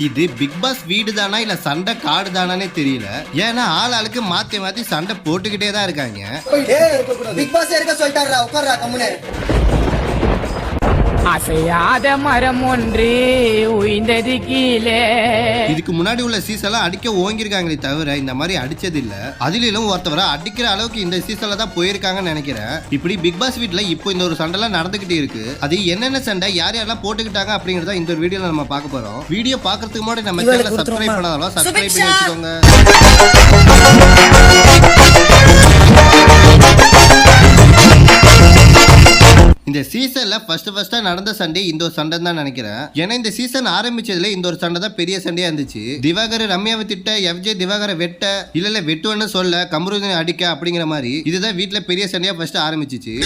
இது big pass வீடு தானா இல்ல சண்டை காடு தானே தெரியல. ஏன்னா ஆளுக்கு மாத்தி மாத்தி சண்டை போட்டுக்கிட்டே தான் இருக்காங்க. பிக் பாஸ் இருக்க சொல்லிட்டாரா, உட்கார்றா கம்முனே. அசையாத மரம் ஒன்று உயிர்ந்தது கீழே. இதுக்கு முன்னாடி உள்ள சீசன்லாம் அடிக்க ஓங்கிருக்காங்களே தவிர இந்த மாதிரி அடிச்சது இல்ல. அதிலும் ஒருத்தவரை அடிக்கிற அளவுக்கு இந்த சீசன்ல தான் போயிருக்காங்கன்னு நினைக்கிறேன். இப்படி பிக் பாஸ் வீட்ல இப்போ இந்த ஒரு சண்டை எல்லாம் நடந்துகிட்டே இருக்கு. அது என்னென்ன சண்டை யார் யாரெல்லாம் போட்டுக்கிட்டாங்க அப்படிங்கறத இந்த வீடியோல நம்ம பார்க்க போறோம். வீடியோ பாக்குறதுக்கு முன்னாடி நம்ம சேனலை சப்ஸ்கிரைப் பண்ணாதவங்க சப்ஸ்கிரைப் பண்ணி வச்சுக்கோங்க. இந்த சீசன்ல ஃபர்ஸ்டா நடந்த சண்டே இந்த ஒரு சண்டை தான் நினைக்கிறேன். ஏன்னா இந்த சீசன் ஆரம்பிச்சதுல இந்த ஒரு சண்டை தான் பெரிய சண்டையா இருந்துச்சு. திவாகர் ரம்யாவை திட்ட, FJ திவாகரை வெட்ட, இல்ல வெட்டுவன்னு சொல்ல, கமருதீனை அடிக்க அப்படிங்கிற மாதிரி இதுதான் வீட்டுல பெரிய சண்டையா ஃபர்ஸ்ட் ஆரம்பிச்சிச்சு.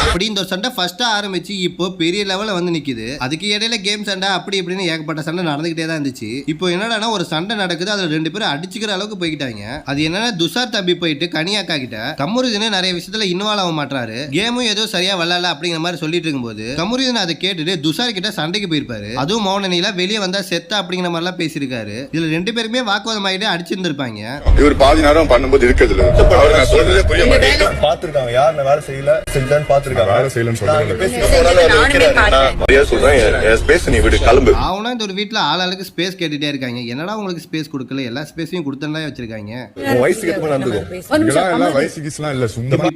அப்படி இந்த ஒரு சண்டை ஃபர்ஸ்ட் ஆரம்பிச்சு இப்போ பெரிய லெவல்ல வந்து நிக்குது. அதுக்கு இடையில கேம் சண்டை அப்படி இப்படின்னு ஏகப்பட்ட சண்டை நடந்துகிட்டே தான் இருந்துச்சு. இப்போ என்னடா ஒரு சண்டை நடக்குது, அதுல 2 பேரும் அடிச்சுக்கிற அளவுக்கு போய்கிட்டாங்க. அது என்னன்னா துஷார் தம்பி போயிட்டு கனியாக்கா கிட்ட கமருதீன் நிறைய விஷயத்துல இன்வால்வ் ஆக மாட்டாரு, கேமும் ஏதோ சரியா விளையாடல அப்படிங்கிற மாதிரி சொல்லிட்டு இருக்கும்போது கமருதீன் அதை கேட்டுட்டு துஷார் கிட்ட சண்டைக்கு போயிருப்பாரு. அதுவும் மௌனனில வெளியே வந்தா செத்த அப்படிங்கிற மாதிரி எல்லாம் பேசியிருக்காரு. இதுல 2 பேருமே வாக்குவாதம் ஆகிட்டு அடிச்சிருந்திருப்பாங்க. இவர் பாதி நேரம் பண்ணும்போது இருக்கிறது பாத்துருக்காங்க, யார் வேலை செய்யல செஞ்சான்னு பாத்துருக்காங்க. வேலை செய்யலன்னு சொல்றாங்க. அவனா இந்த ஒரு வீட்டுல ஆளுக்கு ஸ்பேஸ் கேட்டுட்டே இருக்காங்க. என்னடா உங்களுக்கு ஸ்பேஸ் கொடுக்கல, எல்லா ஸ்பேஸையும் கொடுத்தா வச்சிருக்காங்க.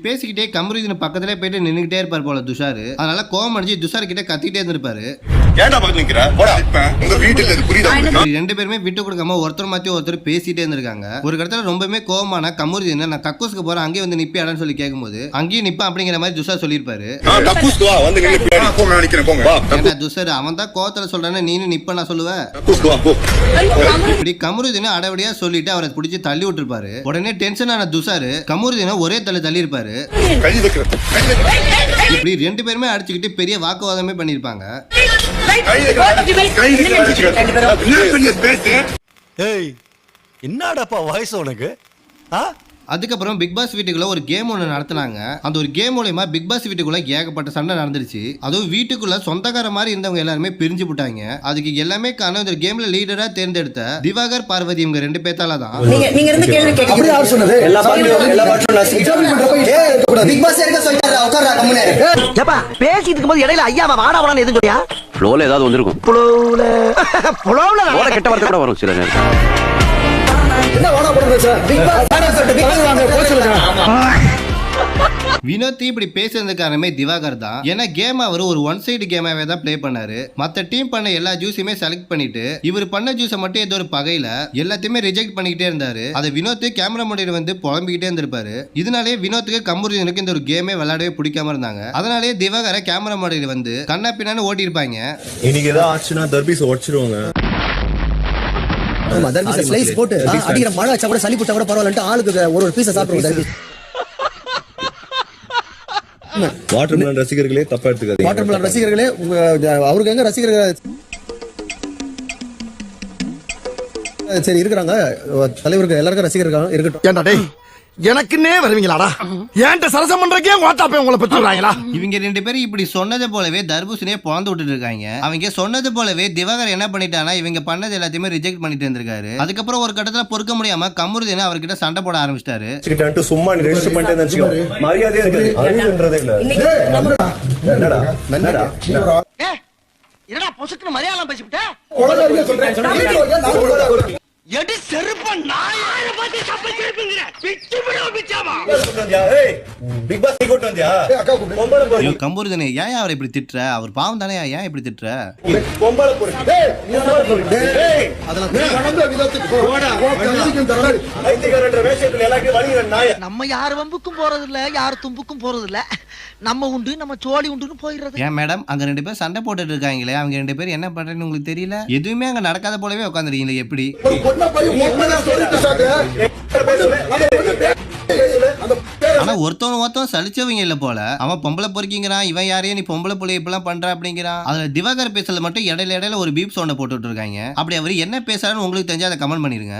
பேசிக்கிட்டே கமருதீன் பக்கத்திலே போயிட்டு நின்னுகிட்டே இருப்பார் போல துஷார். அதனால கோவம் அடிச்சு துஷார் கிட்ட கத்திட்டே இருந்திருப்பாரு. 2 பேருமே விட்டு கொடுக்காம ஒருத்தர் மாத்தி ஒருத்தர் பேசிட்டே இருந்திருக்காங்க. ஒரு இடத்துல ரொம்பவே கோவமான கமருதீன் நான் கக்கூஸ்க்கு போறேன் அங்கேயே வந்து நிப்பி அடன்னு சொல்லி கேட்கும்போது அங்கேயும் நிப்பா அப்படிங்கிற மாதிரி துஷார் சொல்லிருப்பாரு. துஷார் அவன் தான் கோவத்துல சொல்றானே நீனு நிப்ப நான் சொல்லுவேன். இப்படி கமருதீன் அடவடியா சொல்லிட்டு அவரை பிடிச்சி தள்ளி விட்டுருப்பாரு. உடனே டென்ஷன் ஆன துஷார் கமருதீனை ஒரே தள்ளி இருப்பாரு. இப்படி 2 பேருமே அடிச்சுக்கிட்டு பெரிய வாக்குவாதமே பண்ணிருப்பாங்க. என்னடாப்பா வயசு உனக்கு? அதுக்கப்புறம் பிக் பாஸ் வீட்டுக்குள்ள ஒரு கேம் ஒன்று நடத்தினாங்க. அந்த ஒரு கேம் மூலமா பிக் பாஸ் வீட்டுக்குள்ள ஏகப்பட்ட சண்டை நடந்துருச்சு. அதுவும் வீட்டுக்குள்ள சொந்தக்கார மாதிரி இருந்தவங்க எல்லாருமே பிரிஞ்சு போட்டாங்க. அதுக்கு எல்லாமே காரணம் இந்த கேம்ல லீடரா தேர்ந்தெடுத்த திவாகர் பார்வதி இவங்க 2 பேத்தால தான். நீங்க இருந்து கேள்வி கேட்க யார் சொன்னது? எல்லா பிக் பாஸ் இருக்க சொல்லிட்டாரா, உட்கார்றா கம்முனே. ஏப்பா பேசிட்டு இருக்கும்போது இடையில ஐயாவா வாடா வாடான்னு எதுவும் சொல்லியா? ஃப்ளோல ஏதாவது வந்திருக்கும். ஃப்ளோல கெட்ட வார்த்தை கூட வரும் சில நேரம். வினோத் இப்படி பேசுறது காரணமே திவாகர் தான். ஏன்னா கேம் அவர் ஒரு ஒன் சைடு கேமாவே தான் பிளே பண்ணாரு. மத்த டீம் பண்ண எல்லா ஜூஸையுமே செலக்ட் பண்ணிட்டு இவர் பண்ண ஜூஸை மட்டும் ஏதோ ஒரு பகையில எல்லாத்தையுமே ரிஜெக்ட் பண்ணிக்கிட்டே இருந்தாரு. அதை வினோத் கேமரா முன்னாடி வந்து புலம்பிக்கிட்டே இருந்திருப்பாரு. இதனாலே வினோத்துக்கு கமருதீனுக்கு இந்த ஒரு கேமே விளையாடவே பிடிக்காம இருந்தாங்க. அதனாலே திவாகரை கேமரா முன்னாடி வந்து கண்ணா பின்னான்னு ஓட்டி இருப்பாங்க. இன்னைக்கு ஏதாவது ஆச்சுன்னா தர்பீஸ் உடைச்சிருவாங்க. போட்டு அடிக்கிற மழை வச்சா கூட சளி பிடிச்சா கூட பரவாயில்ல, ஆளுக்கு ஒரு பீஸை சாப்பிடுவோம். வாட்டர் மெலன் ரசிகர்களே தப்பா எடுத்துக்காதீங்க. வாட்டர் மெலன் ரசிகர்களே அவருக்கு எங்க ரசிகர்கள் சரி இருக்கிறாங்க, தலைவருக்கு எல்லாருக்கும் ரசிகர்கள் இருக்கட்டும். எனக்குன்னே வருவீங்களாடா? ஏன்ட்ட சரசம் பண்றக்கே ஓட்டாப்பே உங்களை பெற்றுறாங்களா? இவங்க 2 பேரும் இப்படி சொன்னது போலவே தர்பூசணியை பொழந்து விட்டுட்டு இருக்காங்க. அவங்க சொன்னது போலவே திவாகர் என்ன பண்ணிட்டானா இவங்க பண்ணது எல்லாத்தையுமே ரிஜெக்ட் பண்ணிட்டு இருந்திருக்காரு. அதுக்கப்புறம் ஒரு கட்டத்துல பொறுக்க முடியாம கமருதீன் அவர்கிட்ட சண்டை போட ஆரம்பிச்சிட்டாரு. சும்மா ரெஜிஸ்டர் பண்ணிட்டேன்னு வெச்சுக்கோ, மரியாதையா இருக்காது. அறிவுன்றதே இல்ல. என்னடா என்னடா பொசுக்குன்னு மரியாதை பேசிவிட்ட? எடி செருப்ப நாயால பாத்து சப்பை செருப்புங்கற பிச்சு விடு பிச்சாமா. பிக் பாஸ் கூட்டி வந்தியா? கமருதீன் ஏன் அவரை இப்படி திட்டுற? அவர் பாவம் தானே, ஏன் இப்படி திட்டுற? பொம்பளை போறீங்க. டேய் நீ டேய் அதெல்லாம் நடந்த விதத்துக்கு போடா. ஐத்திகாரன்ற வேஷத்துல எல்லாரும் வலிங்கற நாய. நம்ம யார் வம்புக்கும் போறது இல்ல, யார் தும்புக்கும் போறது இல்ல. நம்ம உண்டு நம்ம சோழி உண்டுன்னு போயிடுறது. ஏன் மேடம் அங்க 2 பேர் சண்டை போட்டுட்டு இருக்காங்களே, அவங்க 2 பேர் என்ன பண்றேன்னு உங்களுக்கு தெரியல? எதுவுமே அங்க நடக்காத போலவே உட்காந்துருக்கீங்க. எப்படி ஆனா ஒருத்தவன் சலிச்சவங்க இல்ல போல. அவன் பொம்பளை பொறுக்கிங்கிறான், இவன் யாரையும் நீ பொம்பளை பொண்ணு இப்பெல்லாம் பண்ற அப்படிங்கிறான். அதுல திவாகர் பேசல மட்டும் இடையில ஒரு பீப் சவுண்ட போட்டுட்டு இருக்காங்க. அப்படி அவர் என்ன பேசுறான்னு உங்களுக்கு தெரிஞ்சா அதை கமெண்ட் பண்ணிருங்க.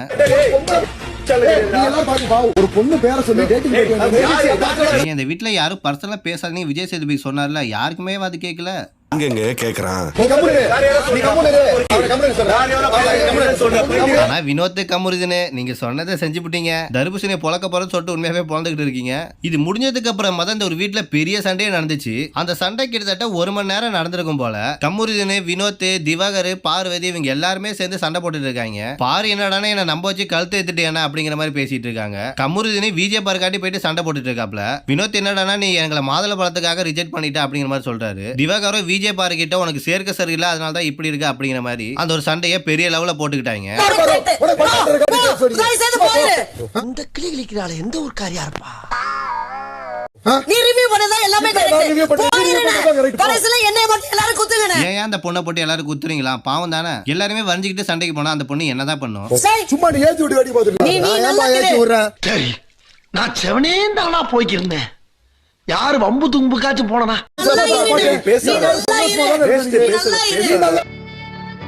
ஒரு பொண்ணு பேரை சொல்லி டேட்டிங் ஏங்க, இந்த வீட்டுல யாரும் பர்சனலா பேசாதீங்க விஜய் சேதுபதி சொன்னார்ல, யாருக்குமே அது கேட்கல. அங்கங்க கேக்குறான். ஆனா வினோத் கமுருதுன்னு நீங்க சொன்னதை செஞ்சு விட்டீங்க. தர்பூசணியை பொழக்க போறன்னு சொல்லிட்டு உண்மையாவே பொழந்துகிட்டு இருக்கீங்க. இது முடிஞ்சதுக்கு அப்புறம் தான் இந்த ஒரு வீட்டுல பெரிய சண்டையே நடந்துச்சு. அந்த சண்டை கிட்டத்தட்ட 1 மணி நேரம் நடந்திருக்கும் போல. கமுருதுன்னு, வினோத், திவாகர், பார்வதி இவங்க எல்லாருமே சேர்ந்து சண்டை போட்டுட்டு இருக்காங்க. பாரு என்னடானா என்ன நம்ப வச்சு கழுத்து எடுத்துட்டேனா அப்படிங்கிற மாதிரி பேசிட்டு இருக்காங்க. கமுருதுன்னு விஜய் பார்க்காட்டி போயிட்டு சண்டை போட்டுட்டு இருக்காப்ல. வினோத் என்னடானா நீ எங்களை மாதுளை பழத்துக்காக ரிஜெக்ட் பண்ணிட்ட அப்படிங்கிற மாதிரி சொல்றாரு. திவாகரும் விஜய் பாரு கிட்ட உனக்கு சேர்க்க சரியில்லை, அதனால தான் இப்படி இருக்கு அப்படிங்கிற மாதிரி அந்த ஒரு சண்டையை பெரிய லெவல்ல போட்டுக்கிட்டாங்க. இந்த கிளி கிளிக்கிறாளே எந்த ஒரு காரியா இருப்பா? நீ ரிவ்யூ பண்ணதா எல்லாமே கரெக்ட். கடைசில என்னைய மட்டும் எல்லாரும் குத்துங்கனே. ஏன் அந்த பொண்ணை போட்டு எல்லாரும் குத்துறீங்களா? பாவம் தானே. எல்லாருமே வஞ்சிக்கிட்டு சண்டைக்கு போனா அந்த பொண்ணு என்னதான் பண்ணும்? சும்மா நீ ஏத்தி விட்டு வெடி போடுற. நீ நல்லா ஏத்தி விடுற. சரி, நான் செவனேந்தானா போய்க்கிருந்தேன். யாரு வம்பு தும்புக்காச்சும் போனா?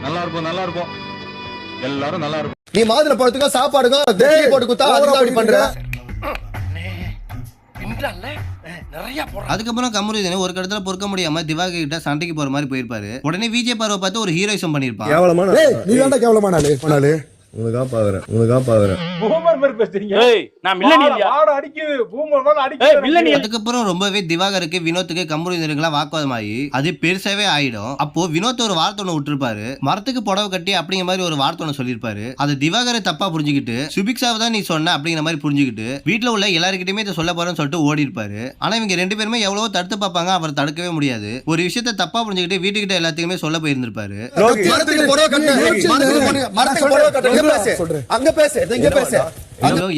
நல்லா இருக்கும் எல்லாரும் நல்லா இருக்கும். நீ மாதுளை பழத்துக்கு சாப்பாடுங்க போட்டு குத்தா அதுக்கு அப்படி பண்ற. அதுக்கப்புறம் கமுருதீன் ஒரு இடத்துல பொறுக்க முடியாம திவாகர் கிட்ட சண்டைக்கு போற மாதிரி போயிருப்பாரு. உடனே விஜய் பார்வை பார்த்து ஒரு ஹீரோயிசம் பண்ணிருப்பான். நீ வேண்டாம் கேவலமான ஆளு. உனக்கா பாக்குறேன். அதுக்கப்புறம் ரொம்பவே திவாகருக்கு வினோத்துக்கு கமுருதீனுக்குலாம் வாக்குவாதமாயி அது பெருசாவே ஆயிடும். அப்போ வினோத் ஒரு வார்த்தை ஒண்ணு விட்டுருப்பாரு. மரத்துக்கு புடவை கட்டி அப்படிங்கிற மாதிரி ஒரு வார்த்தை ஒண்ணு சொல்லிருப்பாரு. அது திவாகரை தப்பா புரிஞ்சுக்கிட்டு சுபிக்ஷாவை தான் நீ சொன்ன அப்படிங்கிற மாதிரி புரிஞ்சுக்கிட்டு வீட்டுல உள்ள எல்லாருக்கிட்டையுமே இதை சொல்ல போறேன்னு சொல்லிட்டு ஓடி இருப்பாரு. ஆனா இவங்க 2 பேருமே எவ்வளவோ தடுத்து பார்ப்பாங்க, அவர் தடுக்கவே முடியாது. ஒரு விஷயத்த தப்பா புரிஞ்சுக்கிட்டு வீட்டுக்கிட்ட எல்லாத்துக்குமே சொல்ல போயிருந்திருப்பாரு.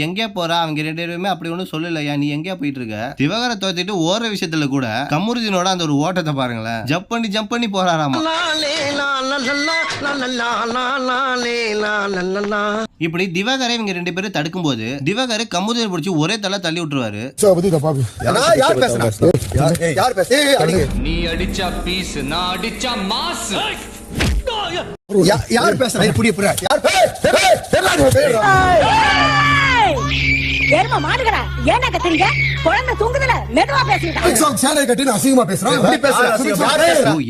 எங்க போறா? அவங்க 2 பேருமே அப்படி ஒண்ணும் சொல்லலையா? நீ எங்க போயிட்டு இருக்க? திவாகரை தோத்திட்டு ஓடுற விஷயத்துல கூட கமுருதீனோட அந்த ஒரு ஓட்டத்தை பாருங்களேன். ஜம்ப் பண்ணி போறாராமா. இப்படி திவாகரை இவங்க 2 பேரும் தடுக்கும் போது திவாகர் கமுருதீனை பிடிச்சி ஒரே தலை தள்ளி விட்டுருவாரு. நீ அடிச்சா பீஸ், நான் அடிச்சா மாஸ். யார் பேசுறா? ஏர்மா மாடுகடா ஏன்னா கத்துறீங்க? குழந்தை தூங்குதுல மெதுவா பேசிட்டா. சேலை கட்டி அசிங்கமா பேசுறான்.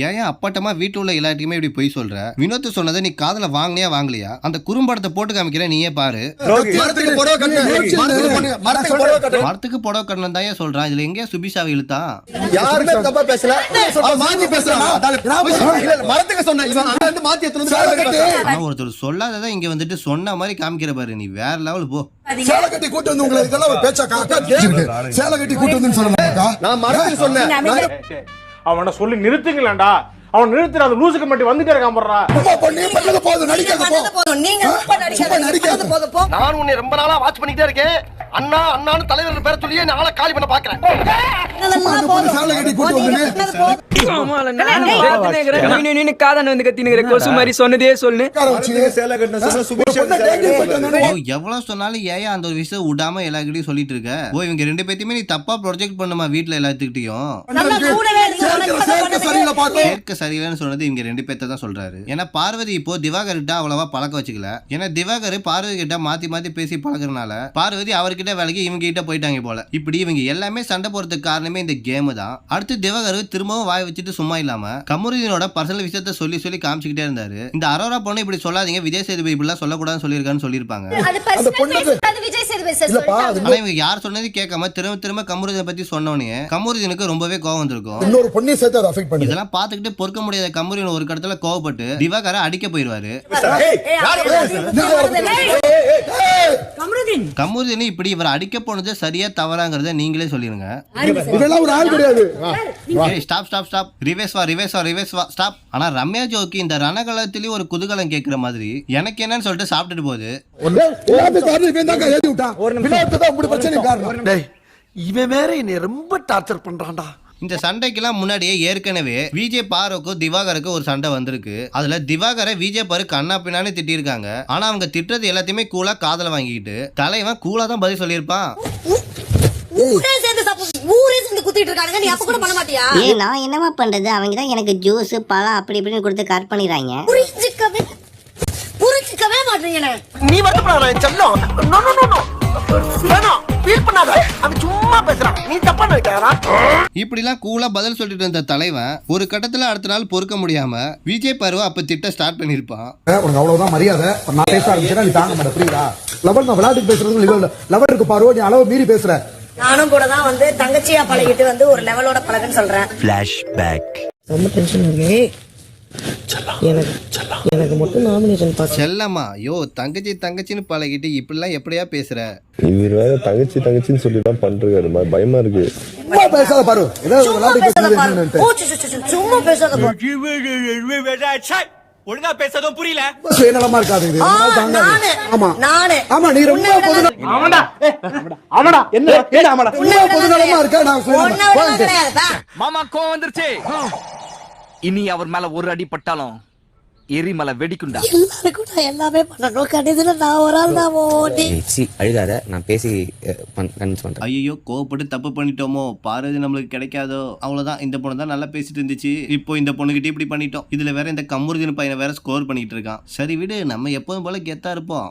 ஏன் அப்பட்டமா வீட்டுல உள்ள எல்லாத்தையுமே இப்படி போய் சொல்ற? வினோத் சொன்னதை நீ காதுல வாங்கலையா? அந்த குறும்படத்தை போட்டு காமிக்கிறேன், நீயே பாரு. மரத்துக்கு புடவை கட்டணும் தான் சொல்றான். இதுல எங்க சுபிஷாவை இழுத்தா? யாருமே தப்பா பேசல. மரத்துக்கு சொன்ன இவன் அங்க மாத்தி ஆனா ஒருத்தர் சொல்லாததான் இங்க வந்துட்டு சொன்ன மாதிரி காமிக்கிற பாரு. நீ வேற லெவல் போ. சேலை கட்டி கூட்டு வந்து உங்களை இதெல்லாம் ஒரு பேச்சா சேலை கட்டி கூட்டு வந்து சொல்லுங்க. நான் மரத்துக்கு சொன்னேன். அவனை சொல்லி நிறுத்துங்களேன்டா. அவன் நிறுத்துற அந்த லூசுக்கு மட்டும் வந்துட்டே இருக்கான் போறா. நான் உன்னை ரொம்ப நாளா வாட்ச் பண்ணிட்டே இருக்கேன். அண்ணான்னு தலைவர் பேரை சொல்லியே நாளை காலி பண்ண பாக்குறேன். எவ்வளவு சொன்னாலும் ஏன் அந்த ஒரு விஷயம் விடாம எல்லார்கிட்டயும் சொல்லிட்டு இருக்க? இவங்க 2 பேத்தையுமே நீ தப்பா ப்ரொஜெக்ட் பண்ணுமா வீட்டுல எல்லாத்துக்கிட்டையும்? சரியில்லைன்னு சொன்னது இவங்க 2 பேர்த்த தான் சொல்றாரு. ஏன்னா பார்வதி இப்போ திவாகர் கிட்ட அவ்வளவா பழக்க வச்சுக்கல. ஏன்னா திவாகர் பார்வதி கிட்ட மாத்தி பேசி பழகுறதுனால பார்வதி அவர்கிட்ட வேலைக்கு இவங்க கிட்ட போயிட்டாங்க போல. இப்படி இவங்க எல்லாமே சண்டை போறதுக்கு காரணமே இந்த கேம் தான். அடுத்து திவாகர் திரும்பவும் வாய் வச்சுட்டு சும்மா இல்லாம கமுருதீனோட பர்சனல் விஷயத்த சொல்லி காமிச்சுக்கிட்டே இருந்தாரு. இந்த அரோரா பொண்ணு இப்படி சொல்லாதீங்க, விஜய் சேதுபதி இப்படிலாம் சொல்லக்கூடாதுன்னு சொல்லியிருக்கான்னு சொல்லியிருப்பாங்க. ஆனா இவங்க யார் சொன்னது கேட்காம திரும்ப கமுருதீனை பத்தி சொன்னோன்னே கமுருதீனுக்கு ரொம்பவே கோவம் வந்திருக்கும். இன்னொரு பொண்ணு சேர்த்து அதை அஃபெக்ட் பண்ணி இதெல்லாம் பார்த்துக்கிட்டு பொறுக்க முடியாத கமுருதீன் ஒரு கடத்துல கோவப்பட்டு திவாகரை அடிக்க போயிருவாரு. கமுருதீன் இப்படி இவர் அடிக்க போனது சரியா தவறாங்கிறத நீங்களே சொல்லிருங்க. இதெல்லாம் ஒரு ஆள் கிடையாது. ஸ்டாப் ரிவேஸ் வா ஸ்டாப். ஆனா ரம்யா ஜோக்கி இந்த ரணகலத்திலேயே ஒரு குதூகலம் கேட்கிற மாதிரி எனக்கு என்னன்னு சொல்லிட்டு சாப்பிட்டுட்டு போகுது. இவன் வேற என்னை ரொம்ப டார்ச்சர் பண்றான்டா. இந்த சண்டைக்கெல்லாம் முன்னாடியே ஏற்கனவே விஜய் பாருக்கும் திவாகருக்கு ஒரு சண்டை வந்திருக்கு. அதுல திவாகரை விஜய் பாரு கண்ணா பின்னான்னு திட்டிருக்காங்க. ஆனா அவங்க திட்டுறது எல்லாத்தையுமே கூலா காதல வாங்கிக்கிட்டு தலைவன் கூலா தான் பதில் சொல்லியிருப்பான். நான் என்னமா பண்றது? அவங்க தான் எனக்கு ஜூஸ் பழம் அப்படி இப்படின்னு கொடுத்து கட் பண்ணிடுறாங்க. புரிஞ்சுக்கவே மாட்டேன். வருத்தப்படாதீங்கண்ணே. நீ வருத்தப்படாத செல்லம். No no no no. வேணாம். ஃபீல் பண்ணாத. அவன் சும்மா பேசுறான். நீ தப்பா நினைக்காதடா. இப்படிலாம் கூலா பதில் சொல்லிட்டு இருந்த தலைவன் ஒரு கட்டத்துல அடுத்த நாள் பொறுக்க முடியாம விஜய் பருவ அப்ப திட்ட ஸ்டார்ட் பண்ணிருப்பான். உனக்கு அவ்வளவுதான் மரியாதை. நான் பேச ஆரம்பிச்சேன்னா நீ தாங்க மாட்டே. புரியுதா? லெவல் நான் விளையாட்டுக்கு பேசுறது லெவல் இருக்கு பாரு. நீ அளவு மீறி பேசுற. நானும் கூட தான் வந்து தங்கச்சியா பழகிட்டு வந்து ஒரு லெவலோட பழகுன்னு சொல்றேன். ரொம்ப டென்ஷன் இருக்கு. எனக்கு மட்டும் நாமினேஷன் பாஸ். செல்லம்மா யோ தங்கச்சி தங்கச்சின்னு பழகிட்டு இப்படிலாம் எப்படியா பேசுற? இவர் வேற தங்கச்சின்னு சொல்லி தான் பண்றாரு. பயமா இருக்கு. சும்மா பேசாத பாரு. ஏதாவது விளையாட்டுக்கு பேசுறது. சும்மா பேசாத பாரு. ஒழுங்கா பேசதும் புரியல. சுயநலமா இருக்காது இது. நானு ஆமா நானு ஆமா நீ ரொம்ப ஆமாடா ஆமாடா என்ன ஆமாடா பொதுநலமா இருக்க. நான் சுயநலம். மாமா கோவம் வந்துருச்சு. இனி அவர் மேல ஒரு அடி பட்டாலும் எரிமலை வெடிக்குண்டா. எல்லாருக்கும் நான் எல்லாமே பண்ணணும். கடைசியில நான் ஒரு ஆள் தான் ஓட்டி. அழுகாத, நான் பேசி கன்வின்ஸ் பண்றேன். ஐயோ கோவப்பட்டு தப்பு பண்ணிட்டோமோ, பாரதி நம்மளுக்கு கிடைக்காதோ, அவ்வளவுதான். இந்த பொண்ணு தான் நல்லா பேசிட்டு இருந்துச்சு, இப்போ இந்த பொண்ணுகிட்ட இப்படி பண்ணிட்டோம். இதுல வேற இந்த கமுருதின் பையனை வேற ஸ்கோர் பண்ணிட்டு இருக்கான். சரி விடு, நம்ம எப்போதும் போல கெத்தா இருப்போம்.